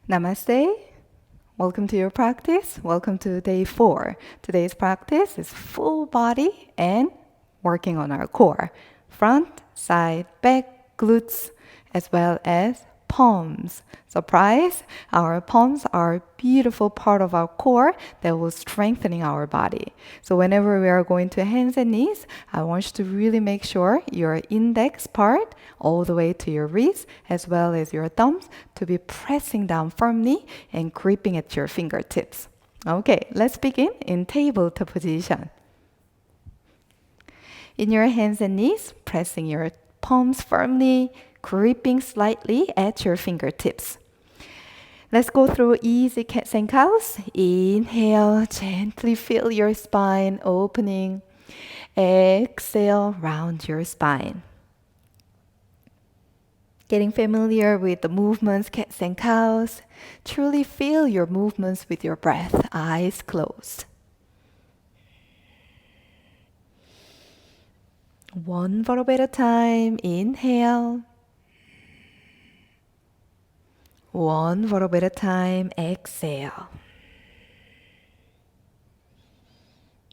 Namaste. Welcome to your practice. Welcome to day 4. Today's practice is full body and working on our core. Front, side, back, glutes, as well as palms. Surprise! Our palms are a beautiful part of our core that will strengthening our body. So whenever we are going to hands and knees, I want you to really make sure your index part all the way to your wrist as well as your thumbs to be pressing down firmly and gripping at your fingertips. Okay, let's begin in tabletop position. In your hands and knees, pressing your palms firmly, gripping slightly at your fingertips. Let's go through easy cats and cows. Inhale, gently feel your spine opening. Exhale, round your spine. Getting familiar with the movements, cats and cows. Truly feel your movements with your breath, eyes closed. One vertebra at a time. Inhale. One vertebra at a time. Exhale.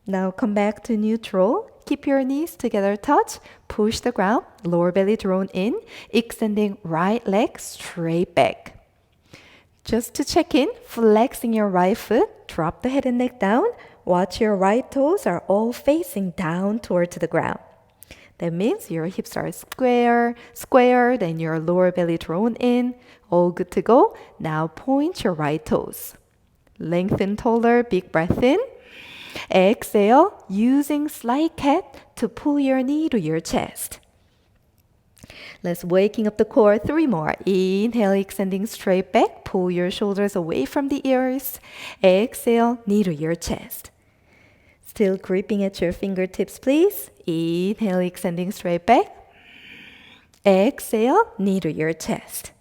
Now come back to neutral. Keep your knees together touch. Push the ground. Lower belly drawn in. Extending right leg straight back. Just to check in, flexing your right foot. Drop the head and neck down. Watch your right toes are all facing down toward the ground. That means your hips are squared and your lower belly drawn in. All good to go. Now point your right toes. Lengthen taller, big breath in. Exhale, using slight cat to pull your knee to your chest. Let's waking up the core. 3 more. Inhale, extending straight back. Pull your shoulders away from the ears. Exhale, knee to your chest. Still gripping at your fingertips, please. Inhale, extending straight back. Exhale, knee to your chest.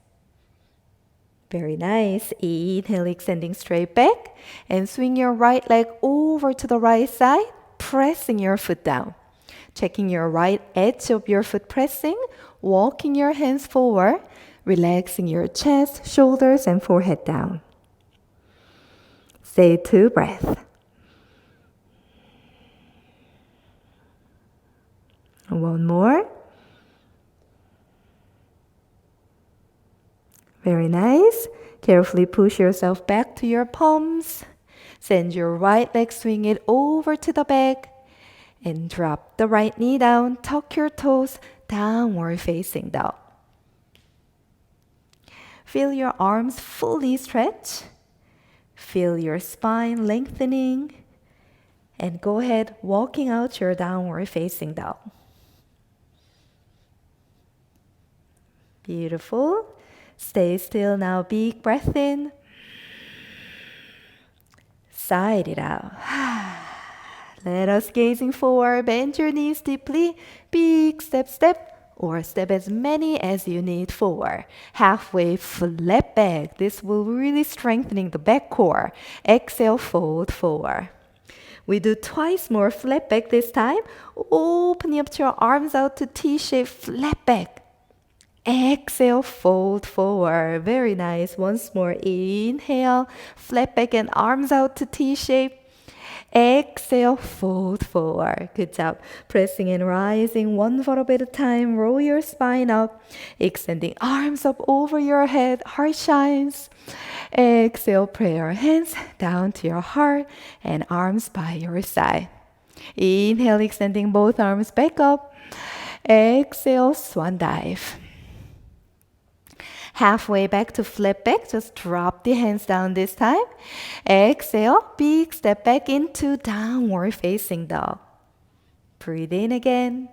Very nice. Inhale, extending straight back. And swing your right leg over to the right side, pressing your foot down. Checking your right edge of your foot pressing, walking your hands forward, relaxing your chest, shoulders, and forehead down. Stay 2 breaths. One more. Very nice. Carefully push yourself back to your palms. Send your right leg, swing it over to the back. And drop the right knee down. Tuck your toes, downward facing dog. Feel your arms fully stretch. Feel your spine lengthening. And go ahead, walking out your downward facing dog. Beautiful. Stay still now. Big breath in. Sigh it out. Let us gazing forward. Bend your knees deeply. Big step, or step as many as you need forward. Halfway flat back. This will really strengthening the back core. Exhale, fold forward. We do twice more flat back this time. Opening up your arms out to T-shape, flat back. Exhale, fold forward. Very nice. Once more. Inhale, flat back and arms out to T-shape. Exhale, fold forward. Good job. Pressing and rising 1 vertebra at a time. Roll your spine up. Extending arms up over your head. Heart shines. Exhale, pray your hands down to your heart and arms by your side. Inhale, extending both arms back up. Exhale, swan dive. Halfway back to flat back, just drop the hands down this time. Exhale, big step back into downward facing dog. Breathe in again.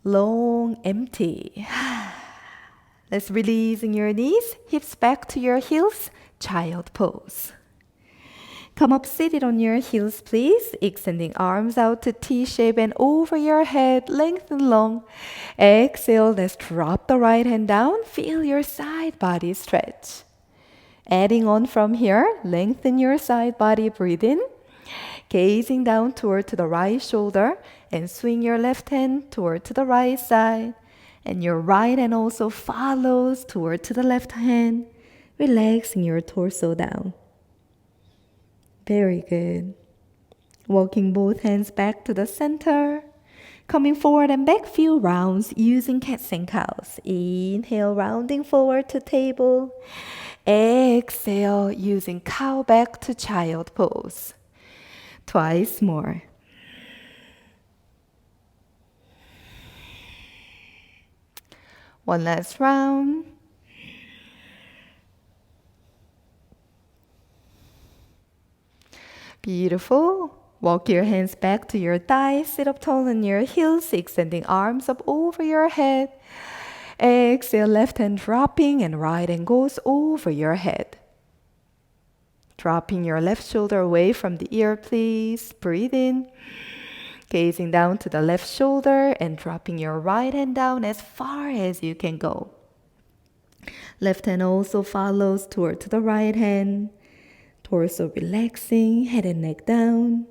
Long, empty. Let's releasing your knees, hips back to your heels, child pose. Come up seated on your heels, please. Extending arms out to T-shape and over your head, lengthen long. Exhale, let's drop the right hand down. Feel your side body stretch. Adding on from here, lengthen your side body, breathe in. Gazing down toward to the right shoulder and swing your left hand toward to the right side. And your right hand also follows toward to the left hand, relaxing your torso down. Very good. Walking both hands back to the center. Coming forward and back few rounds using cats and cows. Inhale, rounding forward to table. Exhale, using cow back to child pose. Twice more. One last round. Beautiful. Walk your hands back to your thighs. Sit up tall on your heels, extending arms up over your head. Exhale, left hand dropping and right hand goes over your head. Dropping your left shoulder away from the ear, please. Breathe in. Gazing down to the left shoulder and dropping your right hand down as far as you can go. Left hand also follows toward to the right hand. Torso relaxing, head and neck down.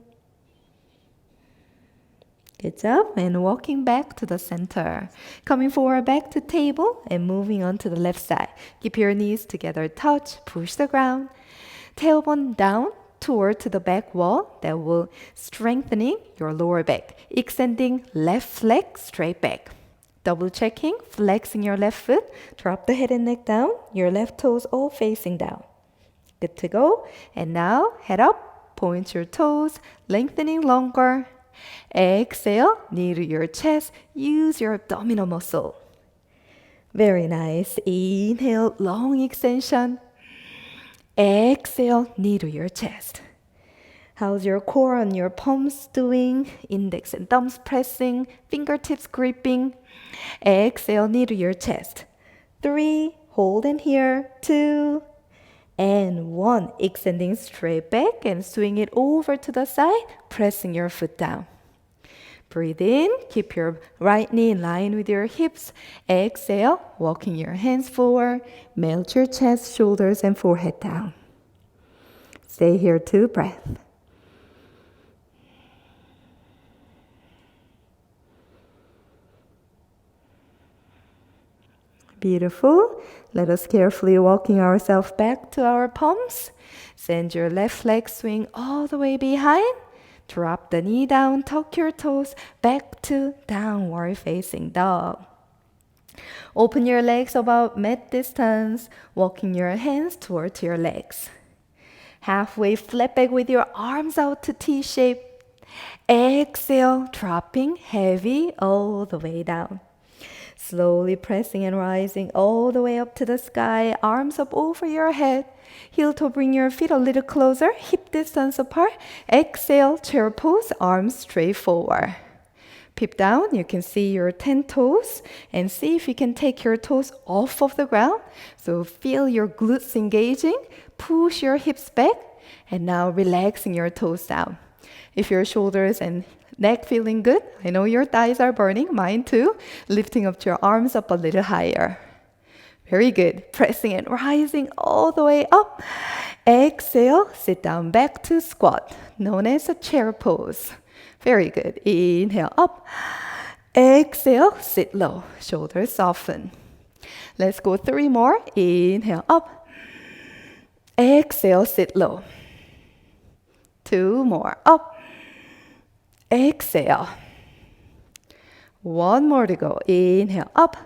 Good job. And walking back to the center. Coming forward back to table and moving on to the left side. Keep your knees together, touch, push the ground. Tailbone down toward to the back wall. That will strengthening your lower back. Extending left leg straight back. Double checking, flexing your left foot. Drop the head and neck down. Your left toes all facing down. Good to go. And now head up, point your toes, lengthening longer. Exhale, knee to your chest, use your abdominal muscle. Very nice. Inhale, long extension. Exhale, knee to your chest. How's your core on your palms doing? Index and thumbs pressing, fingertips gripping. Exhale, knee to your chest. 3, hold in here. 2, and 1. Extending straight back and swing it over to the side, pressing your foot down. Breathe in, keep your right knee in line with your hips. Exhale, walking your hands forward, melt your chest, shoulders, and forehead down. Stay here 2 breaths. Beautiful. Let us carefully walking ourselves back to our palms. Send your left leg swing all the way behind. Drop the knee down, tuck your toes back to downward facing dog. Open your legs about mat distance, walking your hands towards your legs. Halfway flat back with your arms out to T shape. Exhale, dropping heavy all the way down. Slowly pressing and rising all the way up to the sky, arms up over your head. Heel toe, bring your feet a little closer, hip distance apart. Exhale, chair pose, arms straight forward. Peep down, you can see your 10 toes and see if you can take your toes off of the ground. So feel your glutes engaging, push your hips back, and now relaxing your toes down. If your shoulders and neck feeling good, I know your thighs are burning, mine too. Lifting up your arms up a little higher. Very good. Pressing and rising all the way up. Exhale, sit down back to squat, known as a chair pose. Very good. Inhale up. Exhale, sit low. Shoulders soften. Let's go 3 more. Inhale up. Exhale, sit low. 2 more. Up. Exhale. 1 more to go. Inhale up.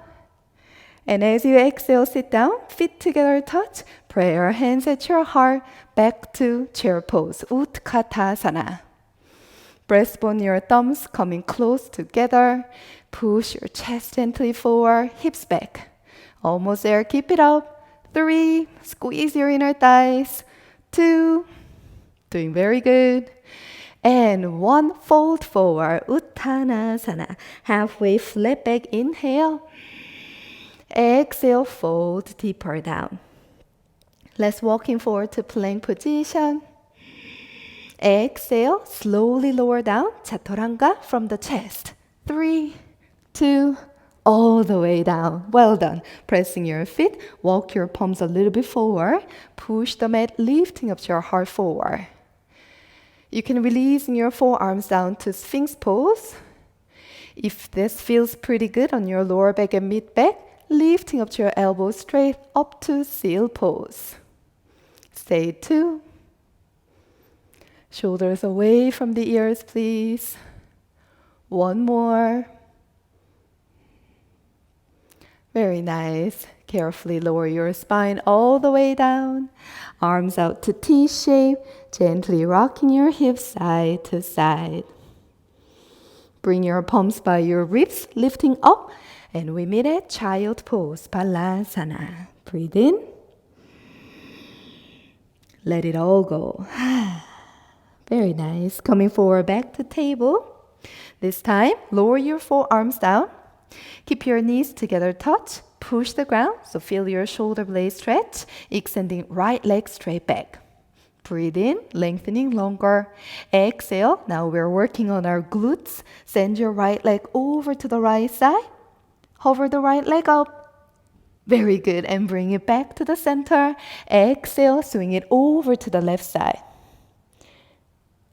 And as you exhale, sit down, feet together touch, pray your hands at your heart, back to chair pose, Utkatasana. Breastbone your thumbs coming close together, push your chest gently forward, hips back. Almost there, keep it up. 3, squeeze your inner thighs. 2, doing very good. And 1, fold forward, Uttanasana. Halfway flat back, inhale. Exhale, fold deeper down. Let's walking forward to plank position. Exhale, slowly lower down, Chaturanga from the chest. 3, 2, all the way down. Well done. Pressing your feet, walk your palms a little bit forward. Push the mat, lifting up your heart forward. You can release your forearms down to Sphinx pose. If this feels pretty good on your lower back and mid back, lifting up to your elbows straight up to seal pose. Stay 2. Shoulders away from the ears, please. 1 more. Very nice. Carefully lower your spine all the way down. Arms out to T shape, gently rocking your hips side to side. Bring your palms by your ribs, lifting up, and we meet at child pose, Balasana. Breathe in. Let it all go. Very nice. Coming forward back to table. This time, lower your forearms down. Keep your knees together touch. Push the ground, so feel your shoulder blades stretch, extending right leg straight back. Breathe in, lengthening longer. Exhale. Now we're working on our glutes. Send your right leg over to the right side. Hover the right leg up. Very good. And bring it back to the center. Exhale. Swing it over to the left side.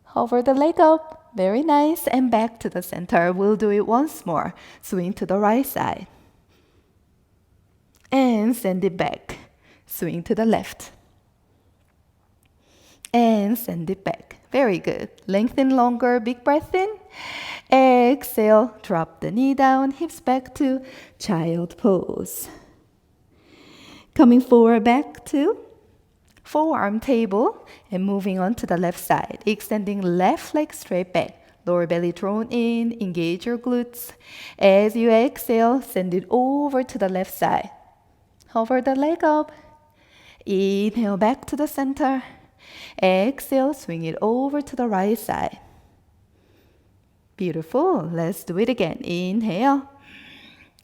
Hover the leg up. Very nice. And back to the center. We'll do it once more. Swing to the right side. And send it back. Swing to the left. And send it back. Very good. Lengthen longer. Big breath in. Exhale. Drop the knee down. Hips back to child pose. Coming forward back to forearm table. And moving on to the left side. Extending left leg straight back. Lower belly drawn in. Engage your glutes. As you exhale, send it over to the left side. Hover the leg up. Inhale back to the center. Exhale, swing it over to the right side. Beautiful. Let's do it again. Inhale.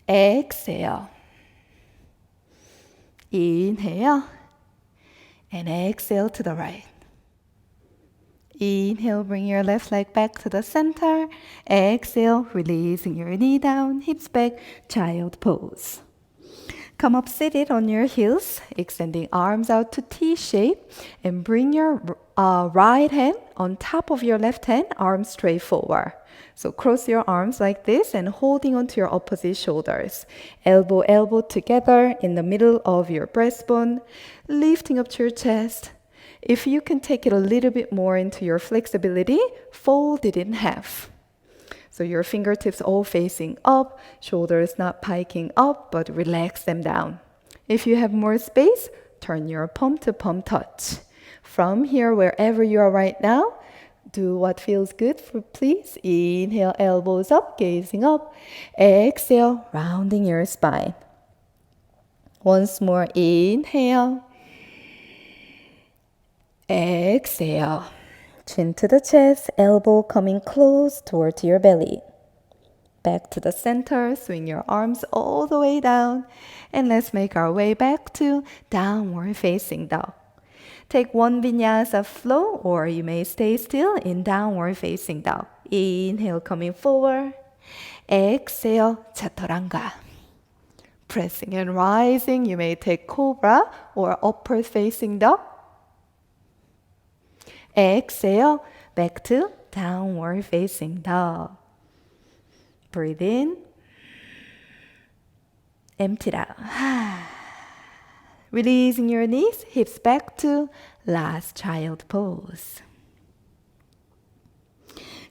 Exhale. Inhale. And exhale to the right. Inhale, bring your left leg back to the center. Exhale, releasing your knee down, hips back, child pose. Come up seated on your heels, extending arms out to T shape, and bring your right hand on top of your left hand, arms straight forward. So cross your arms like this and holding onto your opposite shoulders. Elbow together in the middle of your breastbone, lifting up to your chest. If you can take it a little bit more into your flexibility, fold it in half. So your fingertips all facing up, shoulders not piking up, but relax them down. If you have more space, turn your palm to palm touch. From here, wherever you are right now, do what feels good for please. Inhale, elbows up, gazing up. Exhale, rounding your spine. Once more, inhale. Exhale. Chin to the chest, elbow coming close toward your belly. Back to the center, swing your arms all the way down. And let's make our way back to downward facing dog. Take one vinyasa flow, or you may stay still in downward facing dog. Inhale, coming forward. Exhale, chaturanga. Pressing and rising, you may take cobra or upward facing dog. Exhale, back to downward facing dog. Breathe in. Empty it out. Releasing your knees, hips back to last child pose.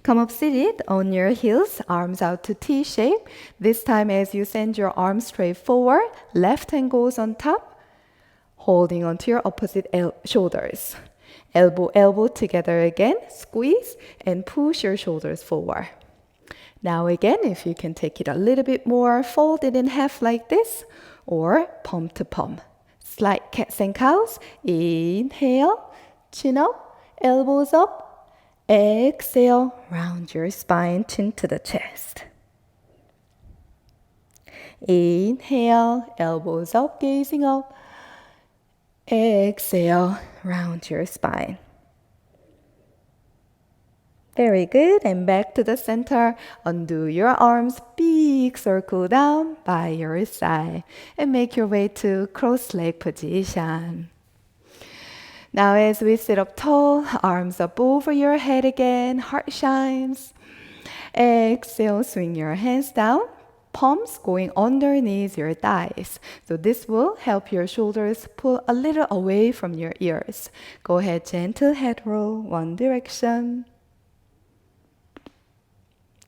Come up seated on your heels, arms out to T shape. This time as you send your arms straight forward, left hand goes on top, holding onto your opposite shoulders. Elbow together again, squeeze and push your shoulders forward. Now again, if you can take it a little bit more, fold it in half like this, or palm to palm. Slight cats and cows. Inhale, chin up, elbows up. Exhale, round your spine, chin to the chest. Inhale, elbows up, gazing up. Exhale, round your spine. Very good. And back to the center. Undo your arms, big circle down by your side. And make your way to cross-leg position. Now as we sit up tall, arms up over your head again, heart shines. Exhale, swing your hands down. Palms going underneath your thighs. So this will help your shoulders pull a little away from your ears. Go ahead, gentle head roll, one direction,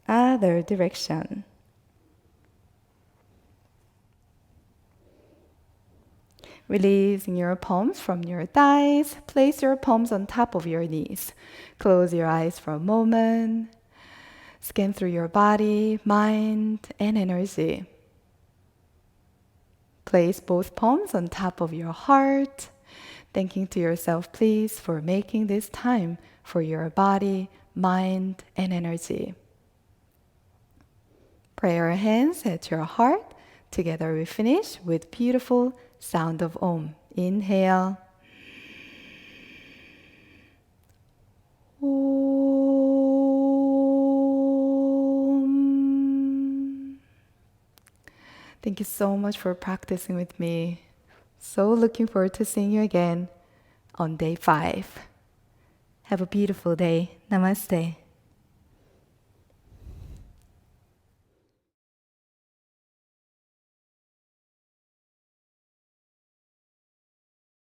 other direction. Releasing your palms from your thighs. Place your palms on top of your knees. Close your eyes for a moment. Scan through your body, mind, and energy. Place both palms on top of your heart. Thanking to yourself, please, for making this time for your body, mind, and energy. Pray your hands at your heart. Together we finish with beautiful sound of Om. Inhale. Om. Thank you so much for practicing with me. So looking forward to seeing you again on day 5. Have a beautiful day. Namaste.